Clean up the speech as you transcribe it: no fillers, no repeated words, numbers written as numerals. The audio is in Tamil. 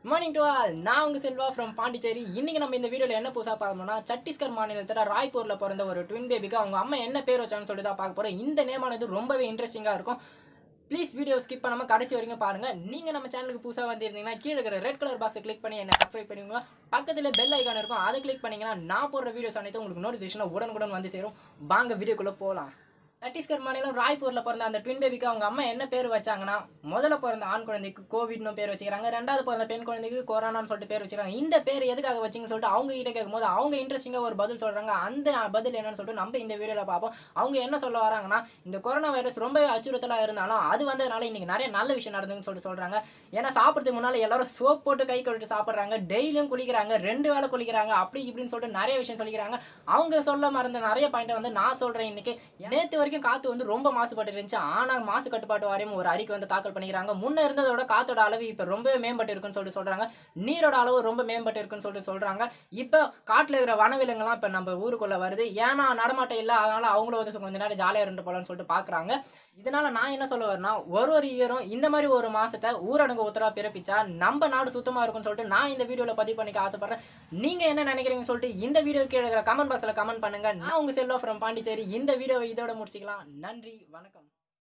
Morning to all. நான் உங்க செல்வா ஃப்ரம் பாண்டிச்சேரி. இன்னைக்கு நம்ம இந்த வீடியோவில் என்ன புதுசாக பார்க்கணும்னா, சத்தீஸ்கர் மாநிலத்தில் ராய்ப்பூரில் பிறந்த ஒரு ட்வின் பேபிக்கு அவங்க அம்மா என்ன பேர் வச்சாங்கன்னு சொல்லிட்டு தான் பார்க்க போகிறோம். இந்த நேமானது ரொம்பவே இன்ட்ரெஸ்டிங்காக இருக்கும். ப்ளீஸ் வீடியோ ஸ்கிப் பண்ணாமல் கடைசி வரைக்கும் பாருங்கள். நீங்கள் நம்ம சேனலுக்கு புதுசாக வந்திருந்தீங்கன்னா கீழே இருக்கிற ரெட் கலர் பாக்ஸை கிளிக் பண்ணி என்ன சப்ஸ்கிரைப் பண்ணுங்க. பக்கத்தில் பெல் ஐக்கான் இருக்கும், அதை கிளிக் பண்ணிங்கன்னா நான் போடுற வீடியோஸ் அனைத்தும் உங்களுக்கு நோட்டிஃபிகேஷன் உடனுக்குடன் வந்து சேரும். வாங்க வீடியோக்குள்ளே போகலாம். சத்தீஸ்கர் மாநிலம் ராய்ப்பூரில் பிறந்த அந்த ட்வின் பேபிக்கு அவங்க அம்மா என்ன பேர் வச்சாங்கன்னா, முதல்ல பிறந்த ஆண் குழந்தைக்கு கோவிட்னு பேர் வச்சுக்கிறாங்க, ரெண்டாவது பிறந்த பெண் குழந்தைக்கு கொரோனான்னு சொல்லிட்டு பேர் வச்சுக்கிறாங்க. இந்த பேர் எதுக்காக வச்சிங்கன்னு சொல்லிட்டு அவங்க கிட்ட கேட்கும்போது அவங்க இன்ட்ரெஸ்டிங்காக ஒரு பதில் சொல்கிறாங்க. அந்த பதில் என்னன்னு சொல்லிட்டு நம்ம இந்த வீடியோவில் பார்ப்போம். அவங்க என்ன சொல்ல வராங்கன்னா, இந்த கொரோனா வைரஸ் ரொம்ப அச்சுறுத்தலாக இருந்தாலும் அது வந்ததுனால இன்னைக்கு நிறைய நல்ல விஷயம் நடந்துன்னு சொல்லிட்டு சொல்கிறாங்க. ஏன்னா சாப்பிட்றதுக்கு முன்னால் எல்லாரும் சோப் போட்டு கை கழுவிட்டு சாப்பிட்றாங்க, டெய்லியும் குளிக்கிறாங்க, 2 வேளை குளிக்கிறாங்க, அப்படி இப்படின்னு சொல்லிட்டு நிறைய விஷயம் சொல்லிக்கிறாங்க. அவங்க சொல்ல மறந்த நிறைய பாயிண்ட்டை வந்து நான் சொல்கிறேன். இன்னைக்கு நேற்று வரைக்கும் காற்று வந்து ரொம்ப மாசுபட்டு இருந்துச்சு. ஆனால் மாசு கட்டுப்பாட்டு வாரியம் ஒரு அறிக்கை வந்து தாக்கல் பண்ணிக்கிறாங்க. முன்ன இருந்ததோட காத்தோட அளவு இப்போ ரொம்பவே மேம்பட்டு இருக்குன்னு சொல்லிட்டு சொல்றாங்க. நீரோட அளவு ரொம்ப மேம்பட்டு இருக்குன்னு சொல்லிட்டு சொல்றாங்க. இப்போ காட்டில் இருக்கிற வனவிலங்குலாம் இப்போ நம்ம ஊருக்குள்ள வருது. ஏன்னா நடமாட்டம் இல்லை, அதனால அவங்களும் வந்து கொஞ்ச நேரம் ஜாலியாக இருந்து போலான்னு சொல்லிட்டு பார்க்குறாங்க. இதனால நான் என்ன சொல்ல வரேன்னா, ஒரு இயரும் இந்த மாதிரி ஒரு மாசத்தை ஊரடங்கு உத்தரவா பிறப்பிச்சா நம்ம நாடு சுத்தமா இருக்கும்னு சொல்லிட்டு நான் இந்த வீடியோவில் பதிவு பண்ணிக்க ஆசைப்படுறேன். நீங்க என்ன நினைக்கிறீங்கன்னு சொல்லிட்டு இந்த வீடியோ கீழே இருக்கிற கமெண்ட் பாக்ஸில் கமெண்ட் பண்ணுங்க. நான் உங்க செல்வா ஃப்ரம் பாண்டிச்சேரி. இந்த வீடியோவை இதோட முடிச்சுக்கலாம். நன்றி, வணக்கம்.